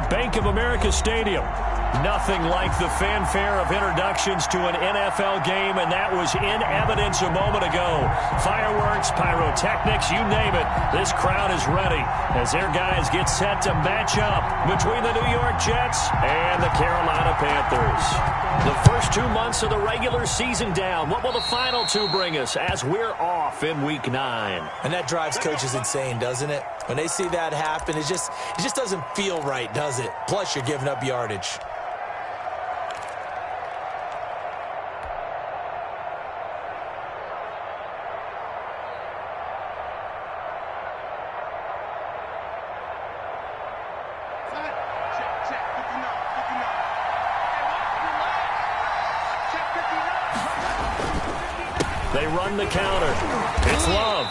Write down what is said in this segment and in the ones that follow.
Bank of America Stadium. Nothing like the fanfare of introductions to an NFL game, and that was in evidence a moment ago. Fireworks, pyrotechnics, you name it. This crowd is ready as their guys get set to match up between the New York Jets and the Carolina Panthers. The first 2 months of the regular season down. What will the final two bring us as we're off in Week 9? And that drives coaches insane, doesn't it? When they see that happen, it just doesn't feel right, does it? Plus, you're giving up yardage. They run the counter. It's Love.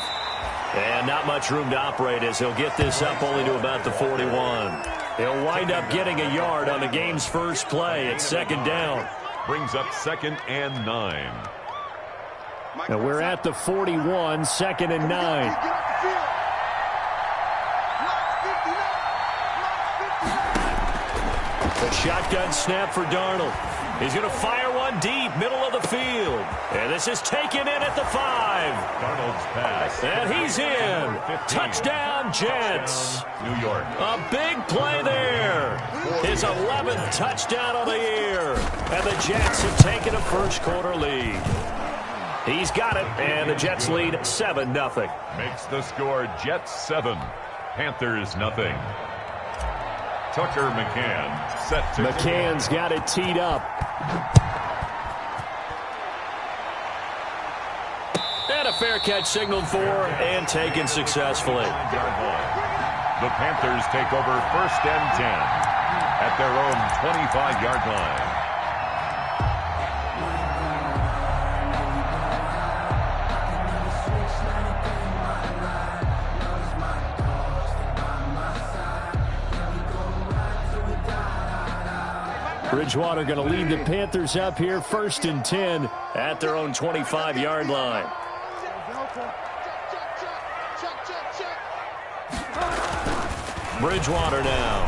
And not much room to operate as he'll get this up only to about the 41. He'll wind up getting a yard on the game's first play. It's second down. Brings up 2nd and 9. And we're at the 41, 2nd and 9. The shotgun snap for Darnold. He's going to fire one deep, middle of the field. And this is taken in at the 5. Darnold's pass. And he's in. Touchdown, Jets. New York. A big play there. His 11th touchdown of the year. And the Jets have taken a first-quarter lead. He's got it, and the Jets lead 7-0. Makes the score Jets 7, Panthers nothing. Tucker McCann set to... McCann's got it teed up. And a fair catch signaled for and taken successfully. The Panthers take over 1st and 10 at their own 25-yard line. Bridgewater going to lead the Panthers up here, 1st and 10 at their own 25-yard line. Bridgewater now.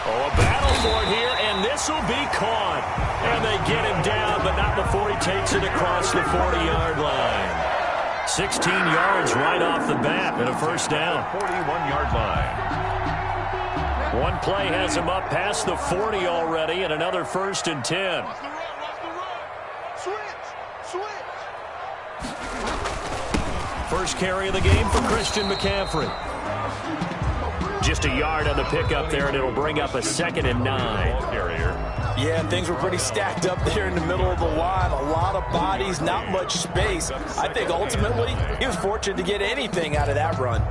Oh, a battle for it here, and this will be caught. And they get him down, but not before he takes it across the 40-yard line. 16 yards right off the bat and a first down. 41-yard line. One play has him up past the 40 already, and another 1st and 10. First carry of the game for Christian McCaffrey. Just a yard on the pickup there, and it'll bring up a 2nd and 9. Carrier. Yeah, things were pretty stacked up there in the middle of the line. A lot of bodies, not much space. I think ultimately he was fortunate to get anything out of that run.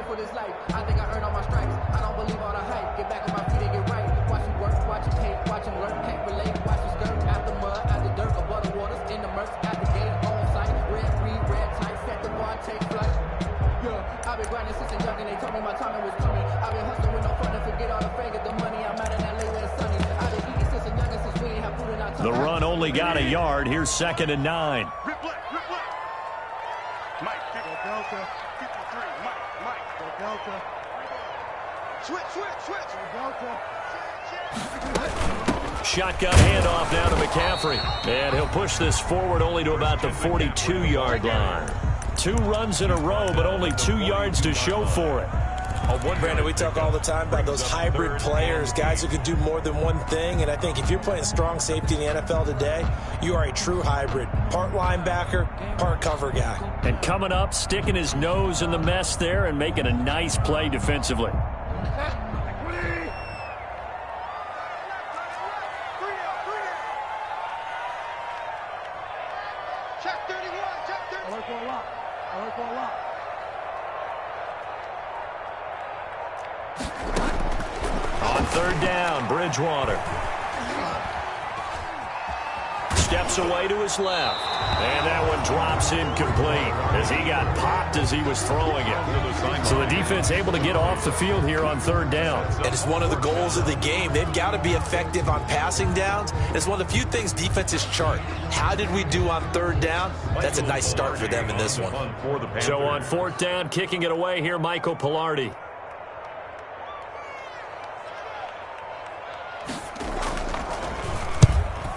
For this life, I think I earned all my stripes. I don't believe all the hype. Get back on my feet and get right. Watch him work, watch him hate, watch him learn, can't relate. Watch him skirt out the mud, out the dirt, above the waters, in the murks, at the gate, on sight. Red, green, red, tight, set the bar, take flight. Yeah, I've been grinding since a young and they told me my timing was coming. I've been hustling with no fun and forget all the fame, get the money. I'm out in LA where it's sunny. I've been eating since a young and since we ain't have food in our tummy. The run only got a yard. Here's 2nd and 9. Mike, Delta, 53, Mike, Delta. Switch. Delta. Shotgun handoff now to McCaffrey. And he'll push this forward only to about the 42-yard line. 2 runs in a row, but only 2 yards to show for it. Brandon, we talk all the time about those hybrid players, guys who could do more than one thing. And I think if you're playing strong safety in the NFL today, you are a true hybrid. Part linebacker, part cover guy. And coming up, sticking his nose in the mess there and making a nice play defensively. Check 31, check 31. I work for a lot. On 3rd down, Bridgewater. Steps away to his left. And that one drops incomplete as he got popped as he was throwing it. So the defense able to get off the field here on 3rd down. And it's one of the goals of the game. They've got to be effective on passing downs. It's one of the few things defenses chart. How did we do on 3rd down? That's a nice start for them in this one. So on 4th down, kicking it away here, Michael Pilardi.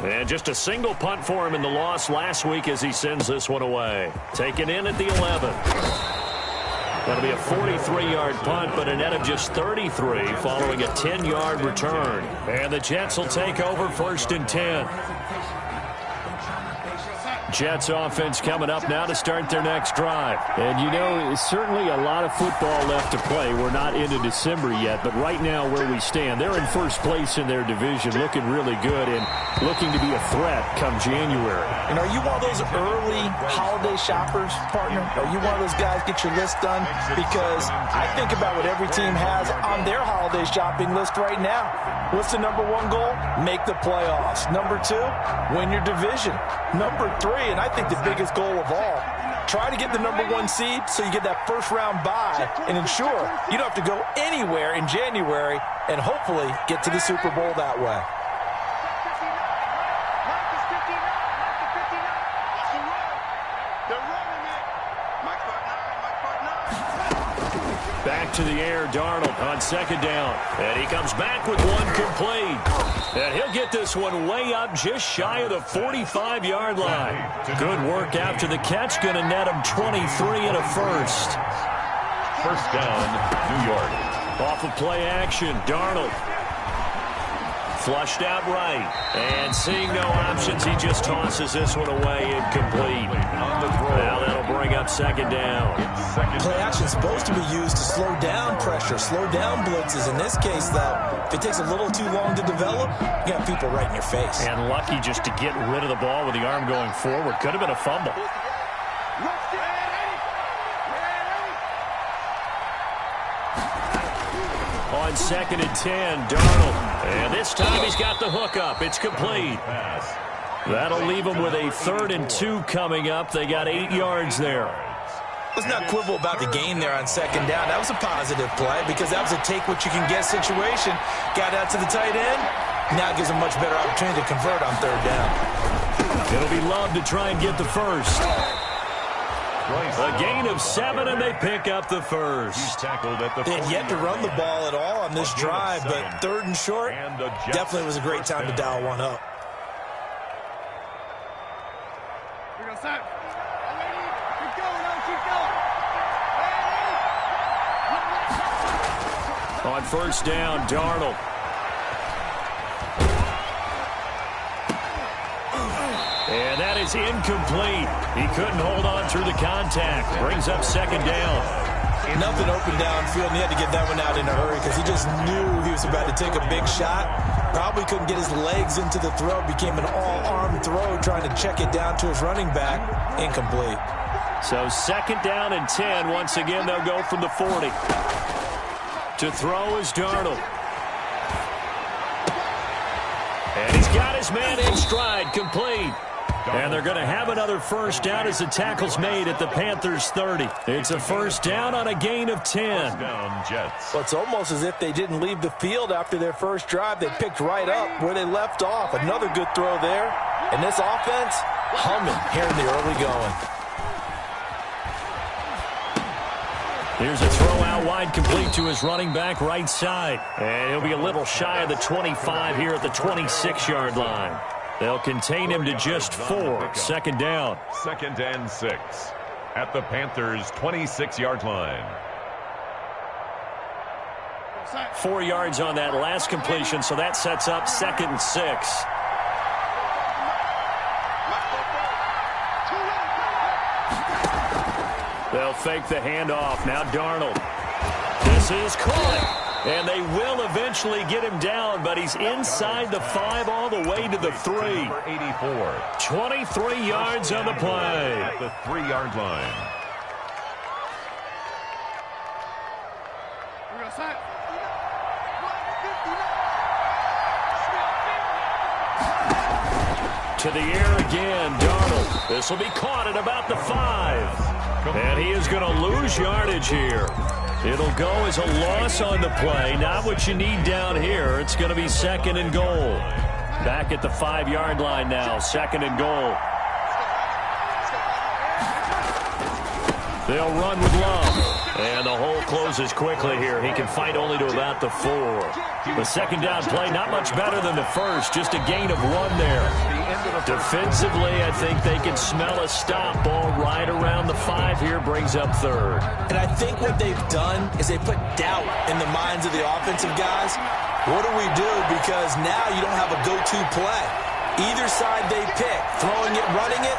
And just a single punt for him in the loss last week as he sends this one away. Taken in at the 11. That'll be a 43-yard punt, but a net of just 33 following a 10-yard return. And the Jets will take over 1st and 10. Jets offense coming up now to start their next drive. And, you know, certainly a lot of football left to play. We're not into December yet, but right now where we stand, they're in first place in their division, looking really good and looking to be a threat come January. And are you one of those early holiday shoppers, partner? Are you one of those guys get your list done? Because I think about what every team has on their holiday shopping list right now. What's the number 1 goal? Make the playoffs. Number 2, win your division. Number 3, and I think the biggest goal of all, try to get the number 1 seed so you get that first-round bye and ensure you don't have to go anywhere in January and hopefully get to the Super Bowl that way. Back to the air, Darnold on 2nd down. And he comes back with one complete. And he'll get this one way up just shy of the 45-yard line. Good work after the catch. Going to net him 23 and a first. First down, New York. Off of play action, Darnold. Flushed out right. And seeing no options, he just tosses this one away incomplete. Now that'll bring up 2nd down. Play action is supposed to be used to slow down pressure, slow down blitzes. In this case, though, if it takes a little too long to develop, you got people right in your face. And lucky just to get rid of the ball with the arm going forward. Could have been a fumble. On 2nd and 10, Darnold. And this time he's got the hook up. It's complete. That'll leave him with a 3rd and 2 coming up. They got 8 yards there. Let's not quibble about the gain there on 2nd down. That was a positive play because that was a take-what-you-can-get situation. Got out to the tight end. Now it gives him a much better opportunity to convert on 3rd down. It'll be Love to try and get the first. A gain of 7, and they pick up the first. They had yet to run the ball at all on this drive, but 3rd and short, definitely was a great time to dial one up. Here we go, Sam. Keep going, keep going. On 1st down, Darnold. And that is incomplete. He couldn't hold on through the contact. Brings up 2nd down. Nothing open downfield, and he had to get that one out in a hurry because he just knew he was about to take a big shot. Probably couldn't get his legs into the throw. Became an all-arm throw trying to check it down to his running back. Incomplete. So 2nd down and 10. Once again, they'll go from the 40. To throw is Darnold. And he's got his man in stride, complete. And they're going to have another first down as the tackle's made at the Panthers' 30. It's a first down on a gain of 10. Well, it's almost as if they didn't leave the field after their first drive. They picked right up where they left off. Another good throw there. And this offense, humming here in the early going. Here's a throw out wide, complete to his running back right side. And he'll be a little shy of the 25 here at the 26-yard line. They'll contain him to just 4. 2nd down. 2nd and 6 at the Panthers' 26-yard line. 4 yards on that last completion, so that sets up 2nd and 6. They'll fake the handoff. Now Darnold. This is caught. And they will eventually get him down, but he's inside the 5 all the way to the 3. 84. 23 yards on the play. At the 3-yard line. Here we go, Sam. To the air again, Darnold. This will be caught at about the 5. And he is going to lose yardage here. It'll go as a loss on the play. Not what you need down here. It's going to be 2nd and goal. Back at the 5-yard line now. 2nd and goal. They'll run with Love. And the hole closes quickly here. He can fight only to about the 4. The 2nd down play, not much better than the first. Just a gain of 1 there. Defensively, I think they can smell a stop. Ball right around the 5 here, brings up third. And I think what they've done is they put doubt in the minds of the offensive guys. What do we do? Because now you don't have a go-to play. Either side they pick, throwing it, running it,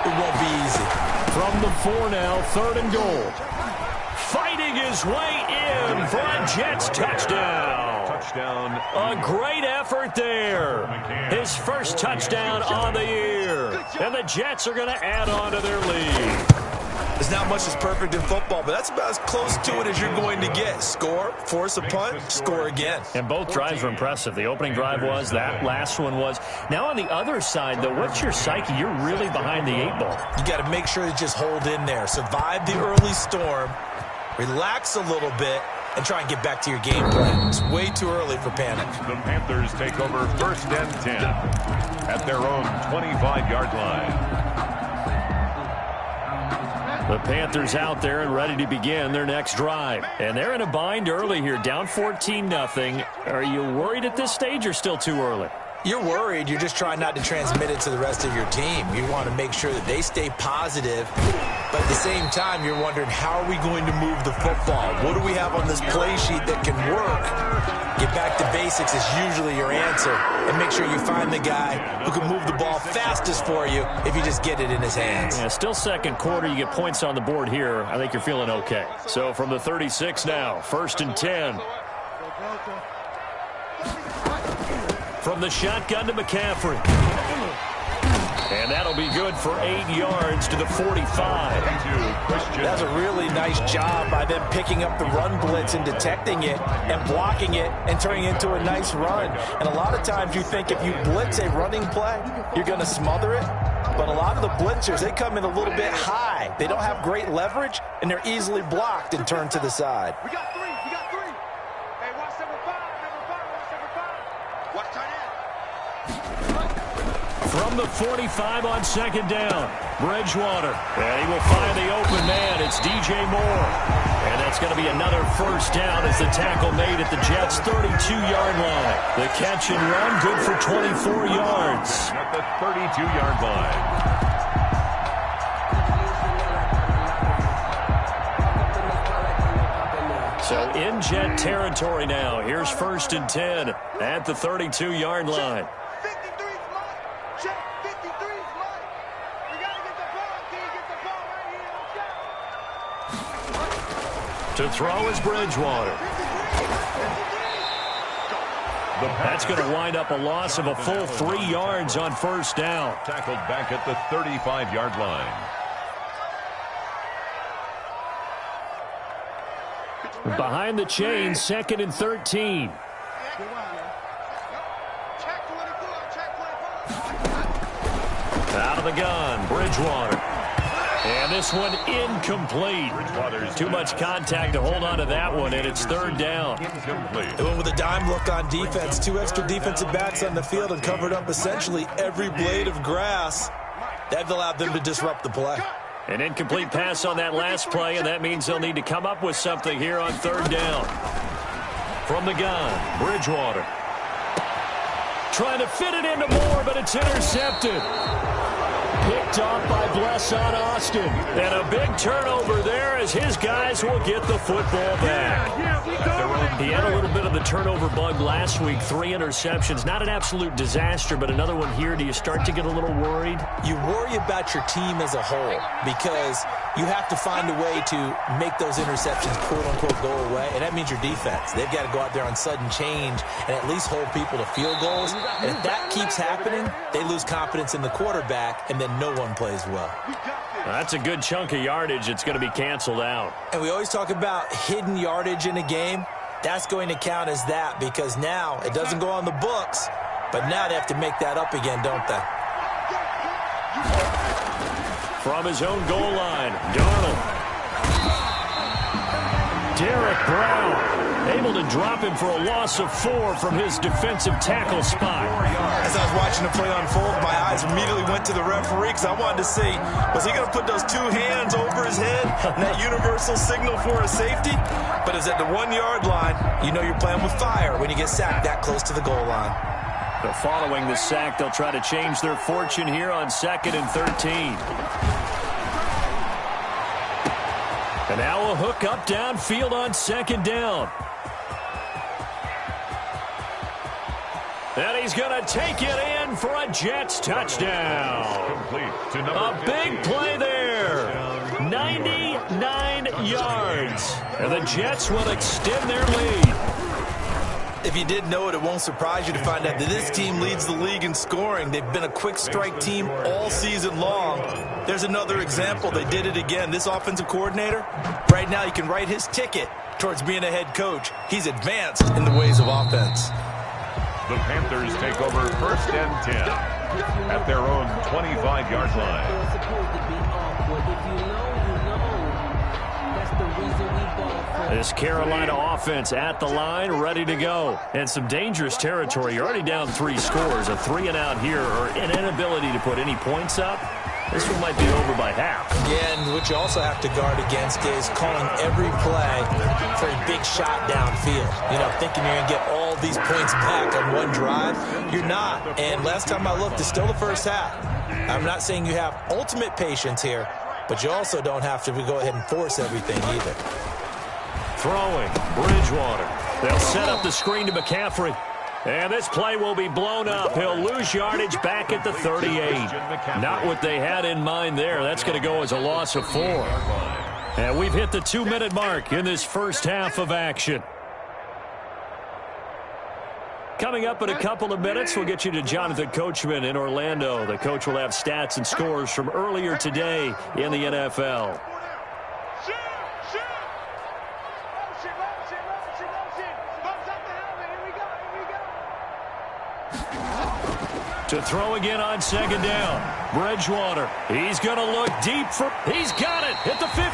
it won't be easy. From the 4 now, 3rd and goal. Fighting his way in for a Jets touchdown. A great effort there. His first touchdown on the year. And the Jets are going to add on to their lead. There's not much that's perfect in football, but that's about as close to it as you're going to get. Score, force a punt, score again. And both drives were impressive. The opening drive was, that last one was. Now on the other side, though, what's your psyche? You're really behind the 8 ball. You got to make sure to just hold in there. Survive the early storm, relax a little bit, and try and get back to your game plan. It's way too early for panic. The Panthers take over 1st and 10 at their own 25-yard line. The Panthers out there and ready to begin their next drive. And they're in a bind early here, down 14-0. Are you worried at this stage or still too early? You're worried. You're just trying not to transmit it to the rest of your team. You want to make sure that they stay positive. But at the same time, you're wondering, how are we going to move the football? What do we have on this play sheet that can work? Get back to basics is usually your answer. And make sure you find the guy who can move the ball fastest for you if you just get it in his hands. Yeah, still second quarter. You get points on the board here. I think you're feeling okay. So from the 36 now, 1st and 10. From the shotgun to McCaffrey. And that'll be good for 8 yards to the 45. That's a really nice job by them picking up the run blitz and detecting it and blocking it and turning it into a nice run. And a lot of times you think if you blitz a running play, you're going to smother it. But a lot of the blitzers, they come in a little bit high. They don't have great leverage, and they're easily blocked and turned to the side. We got 3. Hey, watch number 5. Watch tight end. From the 45 on 2nd down, Bridgewater. And he will find the open man. It's DJ Moore. And that's going to be another 1st down as the tackle made at the Jets' 32-yard line. The catch and run, good for 24 yards. At the 32-yard line. So in Jet territory now. Here's 1st and 10 at the 32-yard line. To throw is Bridgewater. That's going to wind up a loss of a full 3 yards on 1st down. Tackled back at the 35-yard line. Behind the chain, 2nd and 13. Out of the gun, Bridgewater. And this one incomplete. Too much contact to hold on to that one, and it's 3rd down. They went with a dime look on defense. 2 extra defensive backs on the field and covered up essentially every blade of grass. That allowed them to disrupt the play. An incomplete pass on that last play, and that means they'll need to come up with something here on 3rd down. From the gun, Bridgewater. Trying to fit it into Moore, but it's intercepted. Picked off by Blesson Austin. And a big turnover there as his guys will get the football back. He had a little bit of the turnover bug last week. 3 interceptions. Not an absolute disaster, but another one here. Do you start to get a little worried? You worry about your team as a whole because you have to find a way to make those interceptions quote-unquote go away, and that means your defense. They've got to go out there on sudden change and at least hold people to field goals. And if that keeps happening, they lose confidence in the quarterback, and then no one plays well. That's a good chunk of yardage. It's going to be canceled out. And we always talk about hidden yardage in a game. That's going to count as that because now it doesn't go on the books, but now they have to make that up again, don't they? From his own goal line, Darnold. Derek Brown able to drop him for a loss of 4 from his defensive tackle spot. As I was watching the play unfold, my eyes immediately went to the referee because I wanted to see, was he going to put those 2 hands over his head and that universal signal for a safety? But it's at the 1-yard line. You know you're playing with fire when you get sacked that close to the goal line. But following the sack, they'll try to change their fortune here on 2nd and 13. And now a hook up downfield on 2nd down. And he's going to take it in for a Jets touchdown. A big play there. 99 yards. And the Jets will extend their lead. If you didn't know it, it won't surprise you to find out that this team leads the league in scoring. They've been a quick strike team all season long. There's another example. They did it again. This offensive coordinator, right now you can write his ticket towards being a head coach. He's advanced in the ways of offense. The Panthers take over 1st and 10 at their own 25-yard line. This Carolina offense at the line, ready to go. And some dangerous territory. You're already down 3 scores. A 3-and-out here, or an inability to put any points up. This one might be over by half. Yeah, and what you also have to guard against is calling every play for a big shot downfield. You know, thinking you're going to get all these points back on one drive. You're not. And last time I looked, it's still the first half. I'm not saying you have ultimate patience here, but you also don't have to go ahead and force everything either. Throwing, Bridgewater. They'll set up the screen to McCaffrey. And this play will be blown up. He'll lose yardage back at the 38. Not what they had in mind there. That's going to go as a loss of 4. And we've hit the 2-minute mark in this first half of action. Coming up in a couple of minutes, we'll get you to Jonathan Coachman in Orlando. The coach will have stats and scores from earlier today in the NFL. To throw again on 2nd down. Bridgewater. He's going to look deep for... He's got it at the 15.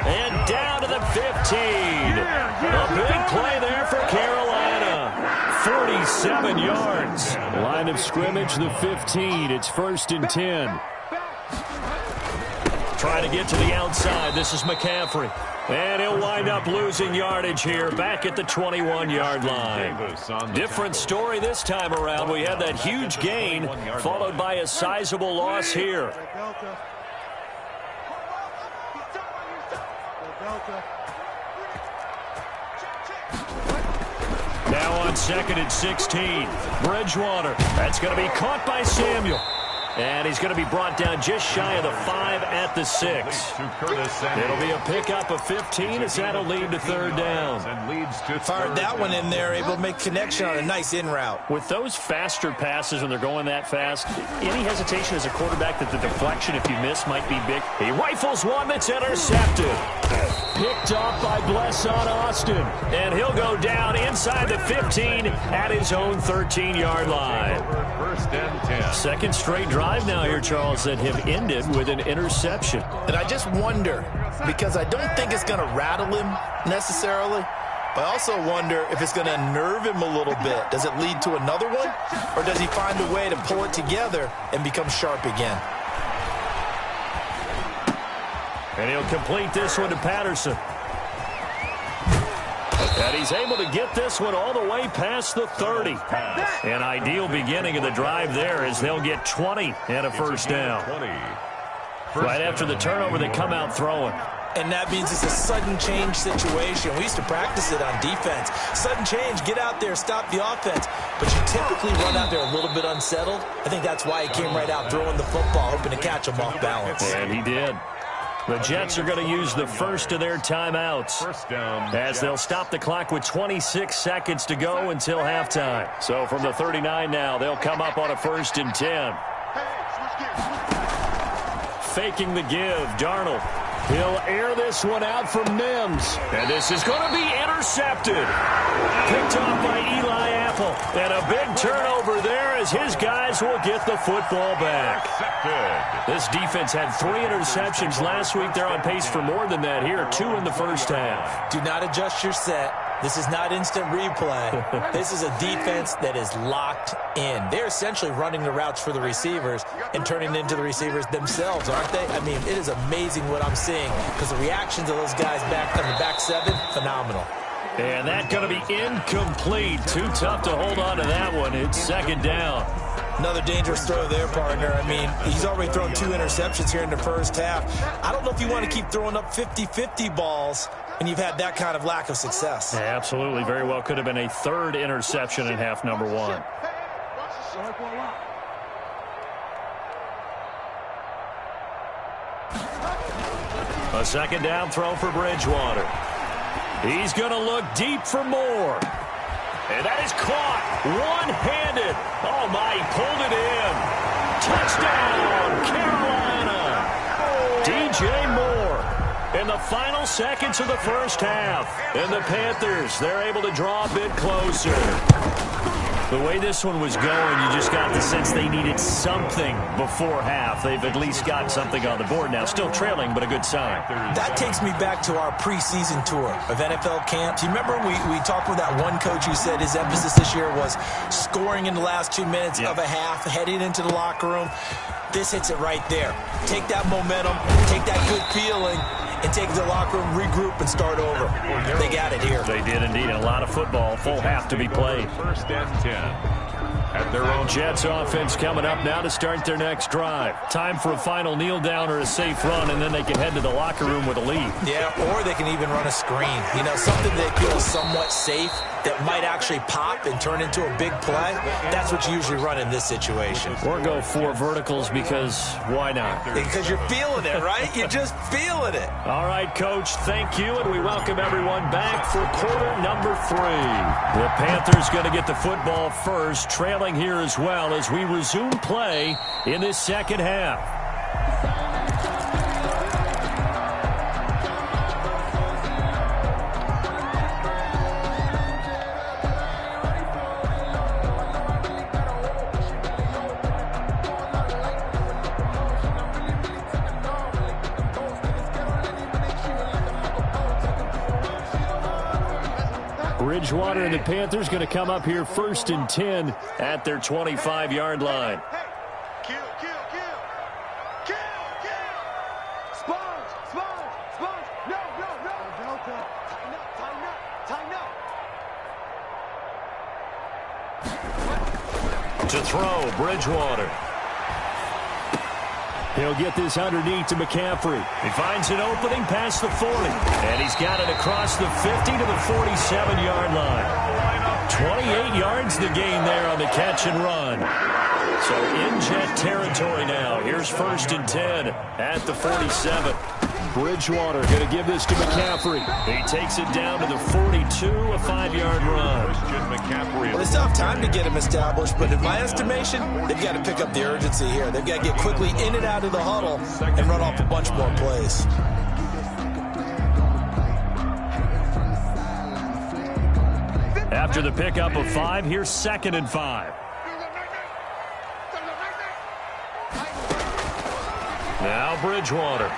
And down to the 15. A big play there for Carolina. 47 yards. Line of scrimmage, the 15. It's 1st and 10. Trying to get to the outside. This is McCaffrey. And he'll wind up losing yardage here back at the 21-yard line. Different story this time around. We had that huge gain followed by a sizable loss here. Now on 2nd and 16. Bridgewater. That's going to be caught by Samuel. And he's going to be brought down just shy of the 5 at the 6. It'll be a pickup of 15 as that'll lead to 3rd down. Fired that one in there, able to make connection on a nice in route. With those faster passes when they're going that fast, any hesitation as a quarterback that the deflection, if you miss, might be big. He rifles one that's intercepted. Picked off by Blesson Austin. And he'll go down inside the 15 at his own 13-yard line. 1st and 10. 2nd straight drive now here, Charles, that have ended with an interception. And I just wonder, because I don't think it's going to rattle him necessarily, but I also wonder if it's going to unnerve him a little bit. Does it lead to another one? Or does he find a way to pull it together and become sharp again? And he'll complete this one to Patterson. And he's able to get this one all the way past the 30. An ideal beginning of the drive there as they'll get 20 and a 1st down. Right after the turnover, they come out throwing. And that means it's a sudden change situation. We used to practice it on defense. Sudden change, get out there, stop the offense. But you typically run out there a little bit unsettled. I think that's why he came right out throwing the football, hoping to catch him off balance. And he did. The Jets are going to use the first of their timeouts as they'll stop the clock with 26 seconds to go until halftime. So from the 39 now, they'll come up on a 1st and 10. Faking the give, Darnold. He'll air this one out for Mims. And this is going to be intercepted. Picked off by Eli Apple. And a big turnover there as his guys will get the football back. This defense had 3 interceptions last week. They're on pace for more than that here. 2 in the first half. Do not adjust your set. This is not instant replay. This is a defense that is locked in. They're essentially running the routes for the receivers and turning it into the receivers themselves, aren't they? I mean, it is amazing what I'm seeing because the reactions of those guys back on the back 7, phenomenal. And that's going to be incomplete. Too tough to hold on to that one. It's second down. Another dangerous throw there, partner. I mean, he's already thrown 2 interceptions here in the first half. I don't know if you want to keep throwing up 50-50 balls when you've had that kind of lack of success. Yeah, absolutely. Very well could have been a 3rd interception in half number 1. A second down throw for Bridgewater. He's going to look deep for more. And that is caught one-handed. Oh, my, he pulled it in. Touchdown, Carolina. DJ Moore in the final seconds of the first half. And the Panthers, they're able to draw a bit closer. The way this one was going, you just got the sense they needed something before half. They've at least got something on the board now. Still trailing, but a good sign. That takes me back to our preseason tour of NFL camps. You remember we talked with that one coach who said his emphasis this year was scoring in the last 2 minutes of a half, heading into the locker room. This hits it right there. Take that momentum, take that good feeling, and take it to the locker room, regroup, and start over. They got it here. They did indeed. A lot of football, full half to be played. First and 10. At their own Jets offense coming up now to start their next drive. Time for a final kneel down or a safe run, and then they can head to the locker room with a lead. Yeah, or they can even run a screen. You know, something that feels somewhat safe that might actually pop and turn into a big play. That's what you usually run in this situation. Or go 4 verticals because why not? Because you're feeling it, right? You're just feeling it. All right, Coach, thank you, and we welcome everyone back for quarter number 3. The Panthers going to get the football first, trailing here as well as we resume play in this second half. Bridgewater and the Panthers going to come up here 1st and 10 at their 25-yard line. Kill. Sponge. No. Time up. To throw, Bridgewater. He'll get this underneath to McCaffrey. He finds an opening past the 40. And he's got it across the 50 to the 47-yard line. 28 yards the gain there on the catch and run. So in Jet territory now. Here's 1st and 10 at the 47. Bridgewater going to give this to McCaffrey. He takes it down to the 42, a 5-yard run. Well, they still have time to get him established, but in my estimation, they've got to pick up the urgency here. They've got to get quickly in and out of the huddle and run off a bunch more plays. After the pickup of 5, here's 2nd and 5. Now Bridgewater.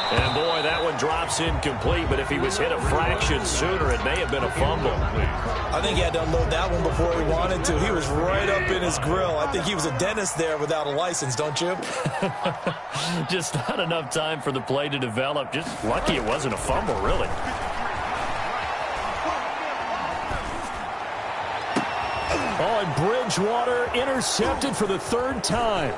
And, boy, that one drops incomplete, but if he was hit a fraction sooner, it may have been a fumble. I think he had to unload that one before he wanted to. He was right up in his grill. I think he was a dentist there without a license, don't you? Just not enough time for the play to develop. Just lucky it wasn't a fumble, really. Oh, and Bridgewater intercepted for the 3rd time.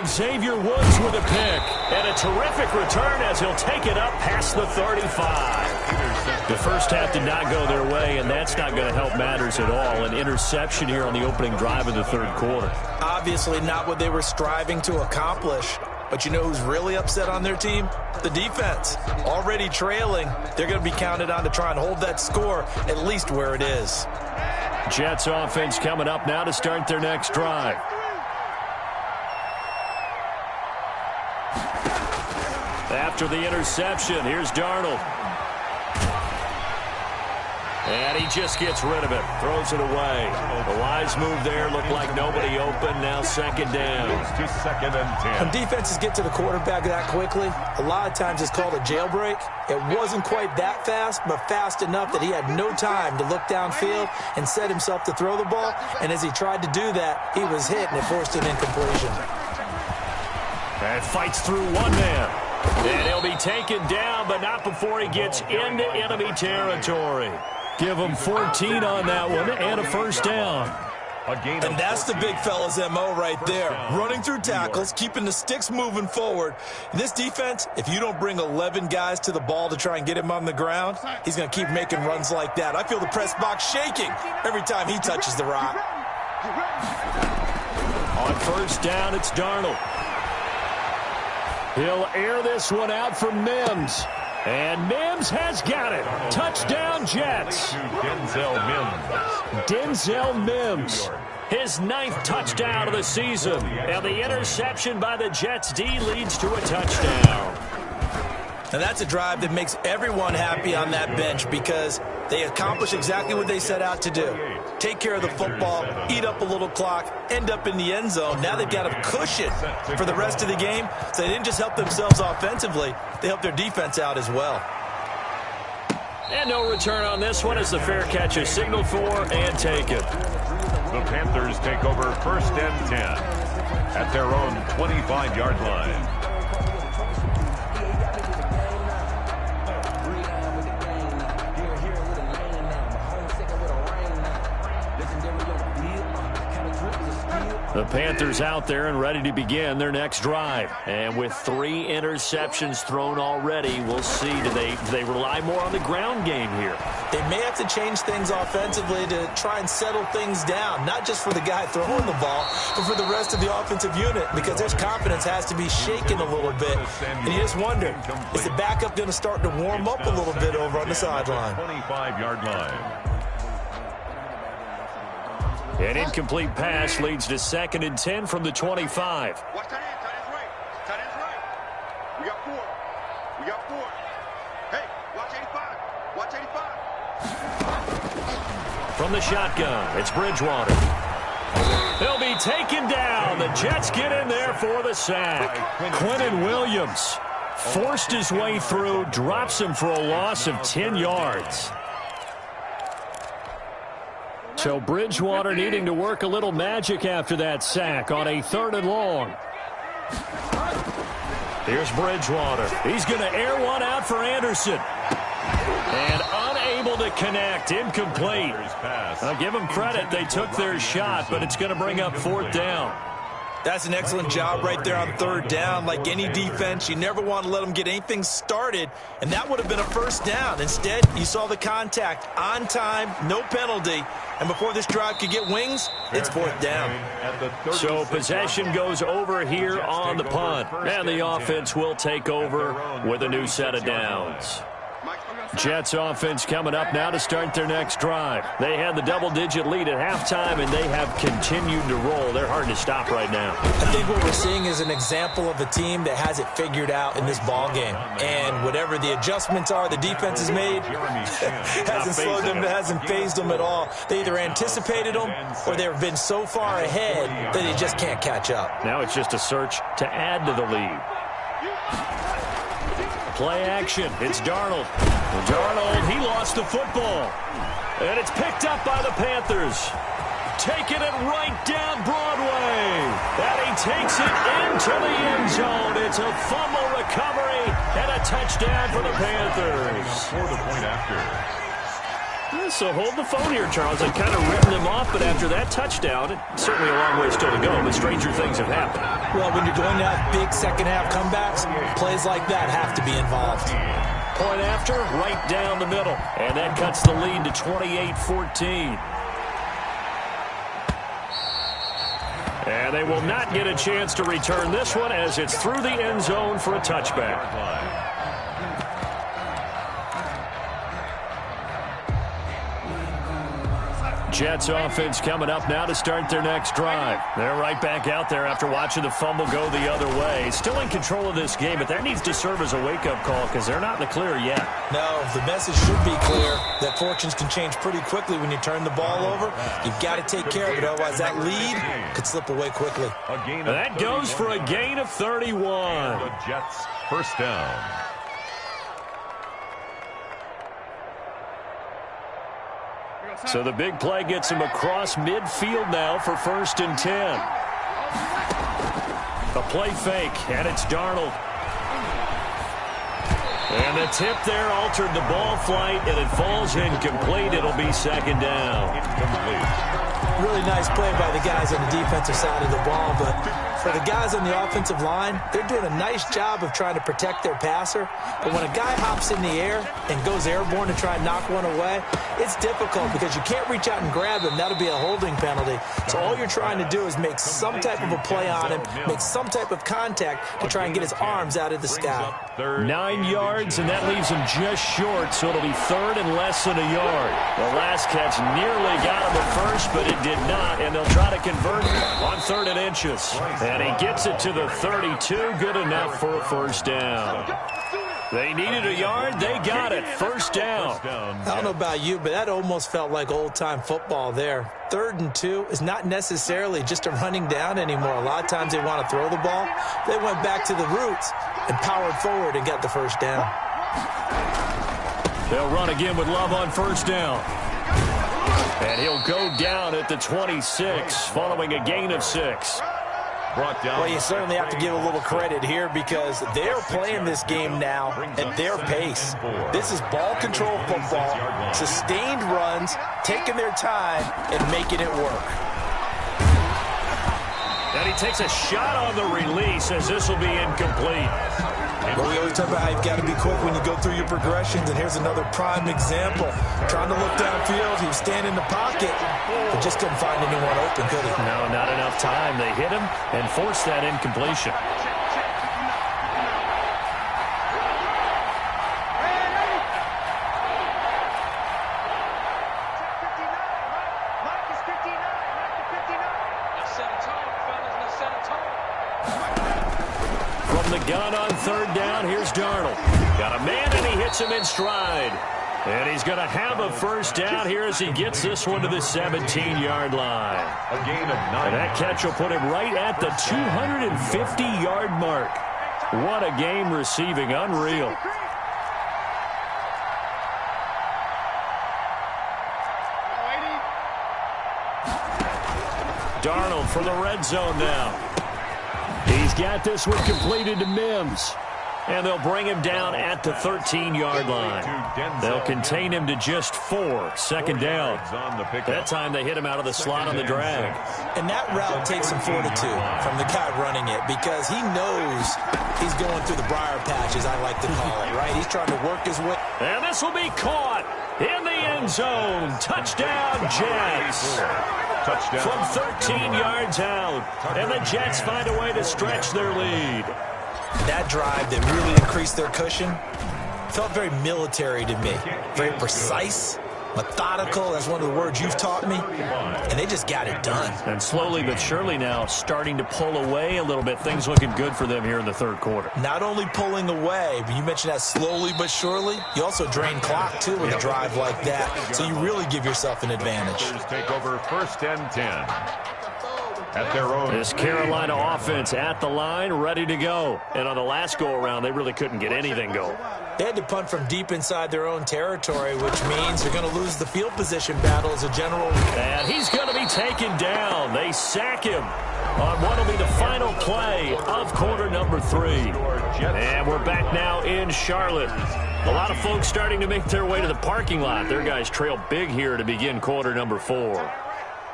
Xavier Woods with a pick. And a terrific return as he'll take it up past the 35. The first half did not go their way, and that's not going to help matters at all. An interception here on the opening drive of the 3rd quarter. Obviously not what they were striving to accomplish. But you know who's really upset on their team? The defense. Already trailing. They're going to be counted on to try and hold that score at least where it is. Jets offense coming up now to start their next drive. After the interception, here's Darnold. And he just gets rid of it, throws it away. The wise move there, looked like nobody open, now 2nd down. to 2nd and 10. When defenses get to the quarterback that quickly, a lot of times it's called a jailbreak. It wasn't quite that fast, but fast enough that he had no time to look downfield and set himself to throw the ball. And as he tried to do that, he was hit, and it forced an incompletion. And fights through one man. And he'll be taken down, but not before he gets into enemy territory. Give him 14 on that one and a first down. And that's the big fella's MO right there. Running through tackles, keeping the sticks moving forward. In this defense, if you don't bring 11 guys to the ball to try and get him on the ground, he's going to keep making runs like that. I feel the press box shaking every time he touches the rock. On first down, it's Darnold. He'll air this one out for Mims. And Mims has got it. Touchdown, Jets. Denzel Mims. His 9th touchdown of the season. And the interception by the Jets D leads to a touchdown. And that's a drive that makes everyone happy on that bench because they accomplish exactly what they set out to do. Take care of the football, eat up a little clock, end up in the end zone. Now they've got a cushion for the rest of the game. So they didn't just help themselves offensively, they helped their defense out as well. And no return on this one as the fair catch is signaled for and taken. The Panthers take over first and 10 at their own 25-yard line. The Panthers out there and ready to begin their next drive. And with 3 interceptions thrown already, we'll see, do they rely more on the ground game here? They may have to change things offensively to try and settle things down, not just for the guy throwing the ball, but for the rest of the offensive unit, because their confidence has to be shaken a little bit. And you just wonder, is the backup going to start to warm up a little bit over on the sideline? 25-yard line. An incomplete pass leads to 2nd and 10 from the 25. Watch tight end. Tight end's right. Tight end's right. We got 4. We got 4. Hey, watch 85. Watch 85. From the shotgun, it's Bridgewater. They'll be taken down. The Jets get in there for the sack. Quinnen Williams forced his way through, drops him for a loss of 10 yards. So Bridgewater needing to work a little magic after that sack on a 3rd and long. Here's Bridgewater. He's going to air one out for Anderson. And unable to connect. Incomplete. I'll give them credit. They took their shot, but it's going to bring up 4th down. That's an excellent job right there on 3rd down. Like any defense, you never want to let them get anything started, and that would have been a first down. Instead, you saw the contact on time, no penalty, and before this drive could get wings, it's 4th down. So possession goes over here on the punt, and the offense will take over with a new set of downs. Jets offense coming up now to start their next drive. They had the double-digit lead at halftime, and they have continued to roll. They're hard to stop right now. I think what we're seeing is an example of a team that has it figured out in this ball game. And whatever the adjustments are the defense has made, hasn't slowed them, hasn't phased them at all. They either anticipated them or they've been so far ahead that they just can't catch up. Now it's just a search to add to the lead. Play action. It's Darnold. Darnold, he lost the football. And it's picked up by the Panthers. Taking it right down Broadway. And he takes it into the end zone. It's a fumble recovery and a touchdown for the Panthers. For the point after. So hold the phone here, Charles. I've kind of written them off, but after that touchdown, it's certainly a long way still to go, but stranger things have happened. Well, when you're going to have big second-half comebacks, plays like that have to be involved. Point after, right down the middle. And that cuts the lead to 28-14. And they will not get a chance to return this one as it's through the end zone for a touchback. Jets offense coming up now to start their next drive. They're right back out there after watching the fumble go the other way. Still in control of this game, but that needs to serve as a wake-up call because they're not in the clear yet. No, the message should be clear that fortunes can change pretty quickly when you turn the ball over. You've got to take care of it, otherwise that lead could slip away quickly. That goes for a gain of 31. The Jets first down. So the big play gets him across midfield now for 1st and 10. A play fake, and it's Darnold. And the tip there altered the ball flight, and it falls incomplete. It'll be second down. Really nice play by the guys on the defensive side of the ball, but for the guys on the offensive line, they're doing a nice job of trying to protect their passer. But when a guy hops in the air and goes airborne to try and knock one away, it's difficult because you can't reach out and grab him. That'll be a holding penalty. So all you're trying to do is make some type of a play on him, make some type of contact to try and get his arms out of the sky. 9 yards, and that leaves him just short, so it'll be third and less than a yard. The last catch nearly got him at first, but it did not, and they'll try to convert on 3rd and inches. And he gets it to the 32, good enough for a first down. They needed a yard. They got it. First down. I don't know about you, but that almost felt like old-time football there. 3rd and 2 is not necessarily just a running down anymore. A lot of times they want to throw the ball. They went back to the roots and powered forward and got the first down. They'll run again with Love on first down. And he'll go down at the 26 following a gain of 6. Well, you certainly have to give a little credit here because they're playing this game now at their pace. This is ball control football, sustained runs, taking their time, and making it work. And he takes a shot on the release as this will be incomplete. Well, we always talk about how you've got to be quick when you go through your progressions, and here's another prime example. Trying to look downfield, he was standing in the pocket, but just couldn't find anyone open, could he? No, not enough time. They hit him and forced that incompletion. From the gun on 3rd down, here's Darnold. Got a man, and he hits him in stride. And he's going to have a first down here as he gets this one to the 17-yard line. A gain of 9. And that catch will put him right at the 250-yard mark. What a game receiving. Unreal. Darnold for the red zone now. He's got this one completed to Mims. And they'll bring him down at the 13-yard line. They'll contain him to just 4. Second down. That time they hit him out of the slot on the drag. And that route takes some fortitude from the guy running it because he knows he's going through the briar patch, as I like to call it, right? He's trying to work his way. And this will be caught in the end zone. Touchdown, Jets. Touchdown. From 13 yards out. And the Jets find a way to stretch their lead. That drive that really increased their cushion felt very military to me. Very precise, methodical. That's one of the words you've taught me. And they just got it done. And slowly but surely now starting to pull away a little bit. Things looking good for them here in the 3rd quarter. Not only pulling away, but you mentioned that slowly but surely. You also drain clock, too, with a drive like that. So you really give yourself an advantage. Take over 1st and 10. At their own. This Carolina offense at the line, ready to go. And on the last go-around, they really couldn't get anything going. They had to punt from deep inside their own territory, which means they're going to lose the field position battle as a general. And he's going to be taken down. They sack him on what will be the final play of quarter number 3. And we're back now in Charlotte. A lot of folks starting to make their way to the parking lot. Their guys trail big here to begin quarter number 4.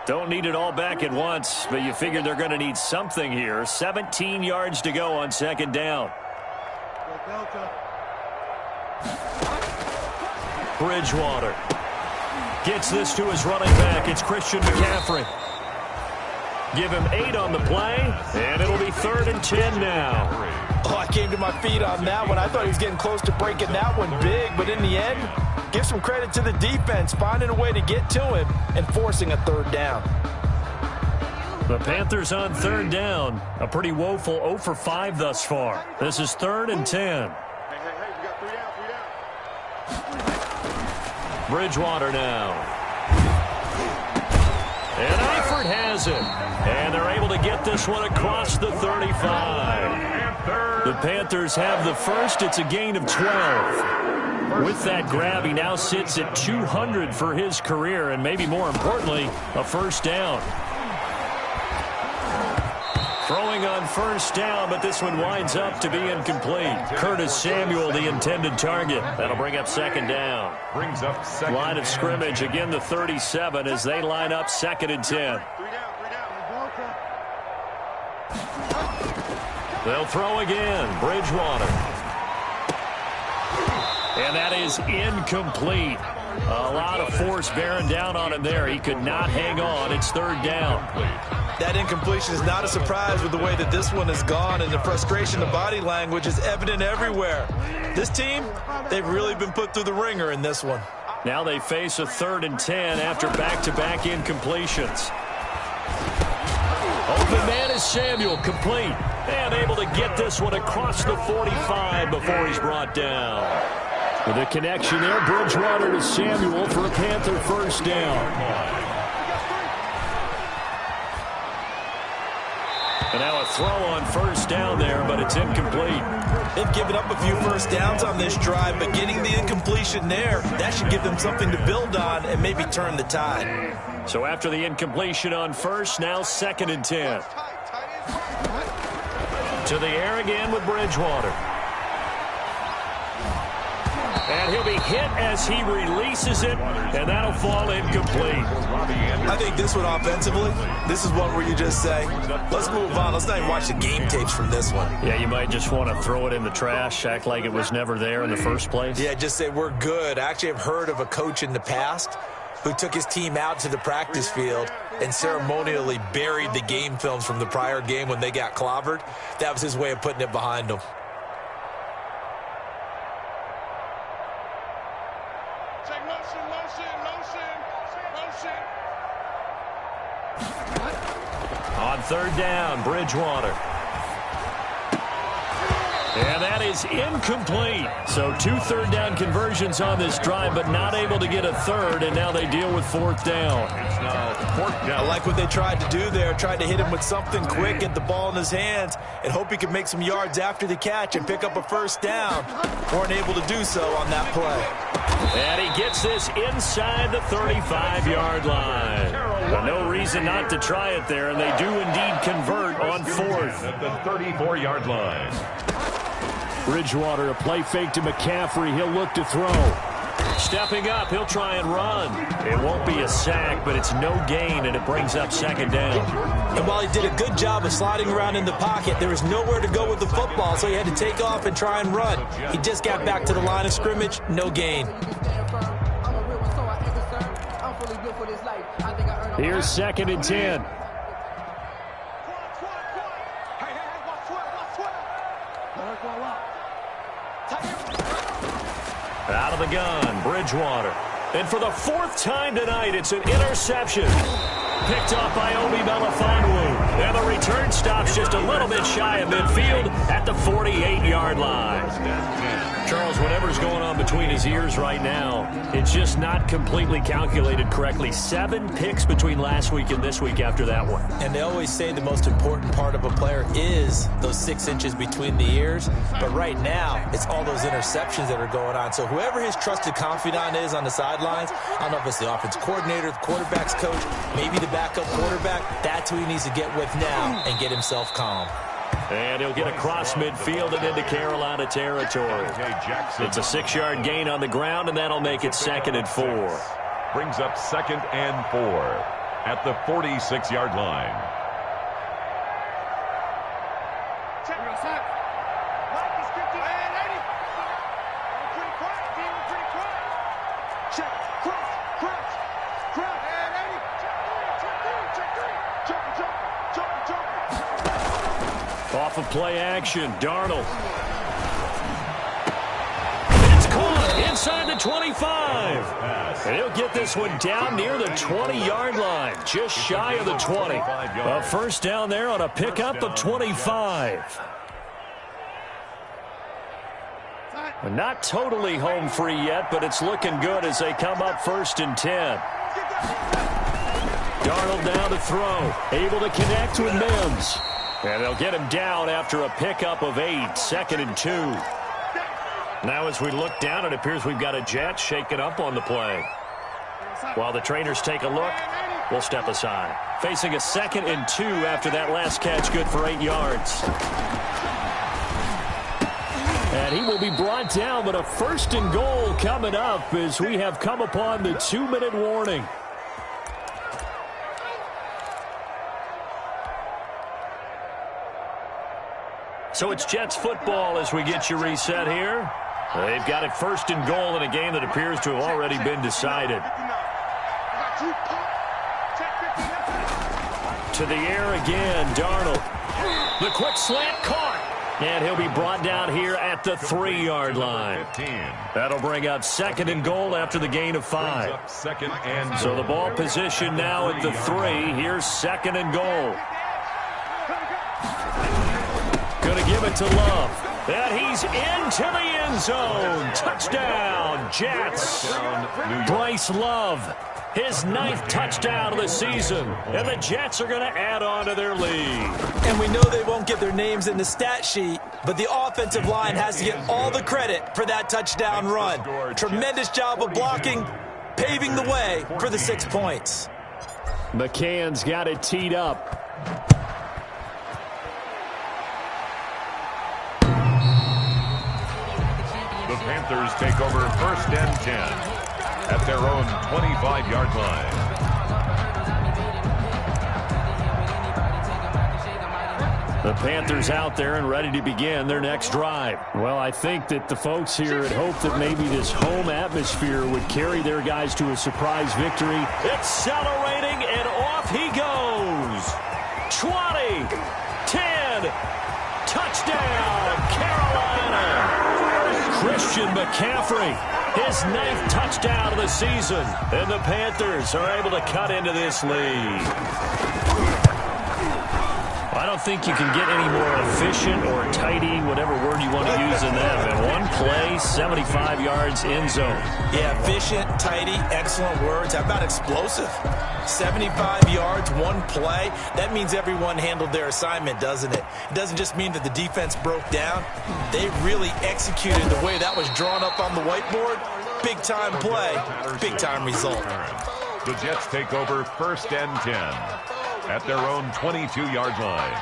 Don't need it all back at once, but you figure they're going to need something here. 17 yards to go on 2nd down. Bridgewater gets this to his running back. It's Christian McCaffrey. Give him 8 on the play, and it'll be 3rd and 10 now. Oh, I came to my feet on that one. I thought he was getting close to breaking that one big, but in the end, give some credit to the defense, finding a way to get to him and forcing a 3rd down. The Panthers on 3rd down. A pretty woeful 0 for 5 thus far. This is 3rd and 10. Hey, we got 3 out. Bridgewater now. And Eifert has it. And they're able to get this one across the 35. The Panthers have the first. It's a gain of 12. With that grab, he now sits at 200 for his career, and maybe more importantly, a first down. Throwing on first down, but this one winds up to be incomplete. Curtis Samuel, the intended target. That'll bring up second down. Brings up second. Line of scrimmage, again the 37 as they line up 2nd and 10. They'll throw again. Bridgewater. And that is incomplete. A lot of force bearing down on him there. He could not hang on. It's 3rd down. That incompletion is not a surprise with the way that this one has gone, and the frustration, the body language is evident everywhere. This team, they've really been put through the ringer in this one. Now they face a 3rd and 10 after back-to-back incompletions. Open man is Samuel, complete. And able to get this one across the 45 before he's brought down. With a connection there, Bridgewater to Samuel for a Panther first down. And now a throw on first down there, but it's incomplete. They've given up a few first downs on this drive, but getting the incompletion there, that should give them something to build on and maybe turn the tide. So after the incompletion on first, now 2nd and 10. To the air again with Bridgewater. And he'll be hit as he releases it, and that'll fall incomplete. I think this one offensively, this is one where you just say, let's move on. Let's not even watch the game tapes from this one. Yeah, you might just want to throw it in the trash, act like it was never there in the first place. Yeah, just say we're good. I actually have heard of a coach in the past who took his team out to the practice field and ceremonially buried the game films from the prior game when they got clobbered. That was his way of putting it behind them. On 3rd down, Bridgewater. And that is incomplete. So 2 3rd down conversions on this drive, but not able to get a 3rd, and now they deal with 4th down. I like what they tried to do there, tried to hit him with something quick, get the ball in his hands, and hope he could make some yards after the catch and pick up a first down. Weren't able to do so on that play. And he gets this inside the 35-yard line. But no reason not to try it there, and they do indeed convert on 4th. At the 34-yard line. Bridgewater, a play fake to McCaffrey. He'll look to throw. Stepping up, he'll try and run. It won't be a sack, but it's no gain, and it brings up 2nd down. And while he did a good job of sliding around in the pocket, there was nowhere to go with the football, so he had to take off and try and run. He just got back to the line of scrimmage, no gain. Here's 2nd and 10. Out of the gun, Bridgewater. And for the 4th time tonight, it's an interception. Picked off by dmilam254's. And the return stops just a little bit shy of midfield at the 48-yard line. Charles, whatever's going on between his ears right now, it's just not completely calculated correctly. 7 picks between last week and this week after that one. And they always say the most important part of a player is those 6 inches between the ears. But right now, it's all those interceptions that are going on. So whoever his trusted confidant is on the sidelines, I don't know if it's the offense coordinator, the quarterback's coach, maybe the backup quarterback, that's who he needs to get with now and get himself calm. And he'll get across midfield and into Carolina territory. It's a 6-yard gain on the ground, and that'll make it 2nd and 4. Brings up 2nd and 4 at the 46-yard line. Off of play action, Darnold. It's caught inside the 25. And he'll get this one down near the 20-yard line, just shy of the 20. A first down there on a pickup of 25. Not totally home free yet, but it's looking good as they come up 1st and 10. Darnold down to throw, able to connect with Mims. And they'll get him down after a pickup of 8, 2nd and 2. Now as we look down, it appears we've got a jet shaken up on the play. While the trainers take a look, will step aside. Facing a 2nd and 2 after that last catch, good for 8 yards. And he will be brought down, but a 1st and goal coming up as we have come upon the 2-minute warning. So it's Jets football as we get you reset here. They've got it 1st and goal in a game that appears to have already been decided. To the air again, Darnold. The quick slant caught. And he'll be brought down here at the 3-yard line. That'll bring up 2nd and goal after the gain of 5. So the ball position now at the 3. Here's 2nd and goal. Going to give it to Love. And he's into the end zone. Touchdown, Jets. Bryce Love, his 9th touchdown of the season. And the Jets are going to add on to their lead. And we know they won't get their names in the stat sheet, but the offensive line has to get all the credit for that touchdown run. Tremendous job of blocking, paving the way for the 6 points. McCann's got it teed up. The Panthers take over 1st and 10 at their own 25-yard line. The Panthers out there and ready to begin their next drive. Well, I think that the folks here had hoped that maybe this home atmosphere would carry their guys to a surprise victory. Accelerating, and off he goes. 20, 10, touchdown, Carolina. Christian McCaffrey, his 9th touchdown of the season. And the Panthers are able to cut into this lead. I don't think you can get any more efficient or tidy, whatever word you want to use in that. And one play, 75 yards, end zone. Yeah, efficient, tidy, excellent words. How about explosive? 75 yards, one play. That means everyone handled their assignment, doesn't it? It doesn't just mean that the defense broke down. They really executed the way that was drawn up on the whiteboard. Big-time play, big-time result. The Jets take over 1st and 10 at their own 22-yard line.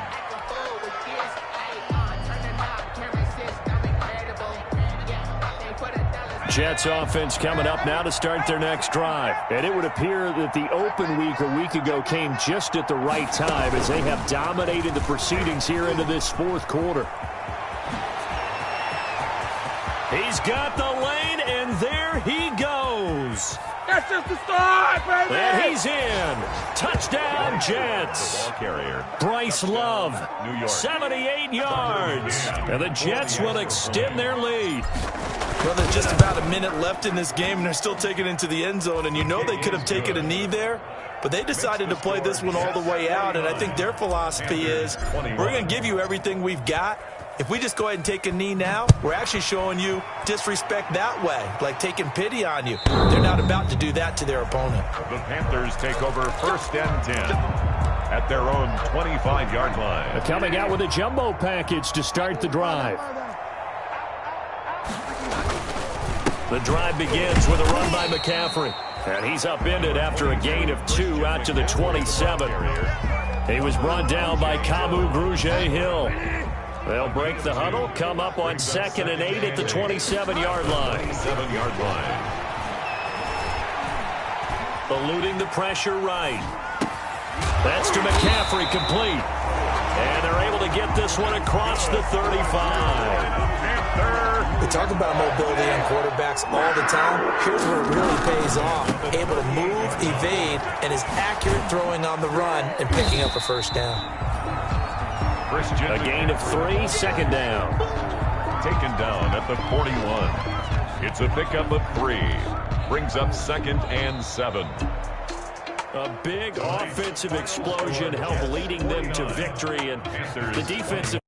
Jets offense coming up now to start their next drive. And it would appear that the open week a week ago came just at the right time as they have dominated the proceedings here into this 4th quarter. He's got the lane, and there he goes. That's just the start, baby! And he's in. Touchdown, Jets. Ball carrier. Bryce Love, New York. 78 yards. And the Jets will extend their lead. Well, there's just about a minute left in this game, and they're still taking it into the end zone. And you know they could have taken a knee there, but they decided to play this one all the way out. And I think their philosophy is, we're going to give you everything we've got. If we just go ahead and take a knee now, we're actually showing you disrespect that way, like taking pity on you. They're not about to do that to their opponent. The Panthers take over 1st and 10 at their own 25-yard line. Coming out with a jumbo package to start the drive. The drive begins with a run by McCaffrey. And he's upended after a gain of 2 out to the 27. He was brought down by Kamu Grugier-Hill. They'll break the huddle, come up on 2nd and 8 at the 27-yard line. 7-yard line. Eluding the pressure right. That's to McCaffrey, complete. And they're able to get this one across the 35. We talk about mobility on quarterbacks all the time. Here's where it really pays off. Able to move, evade, and is accurate throwing on the run and picking up a 1st down. A gain of 3, 2nd down. Taken down at the 41. It's a pickup of 3. Brings up 2nd and 7. A big offensive explosion helped leading them to victory, and the defensive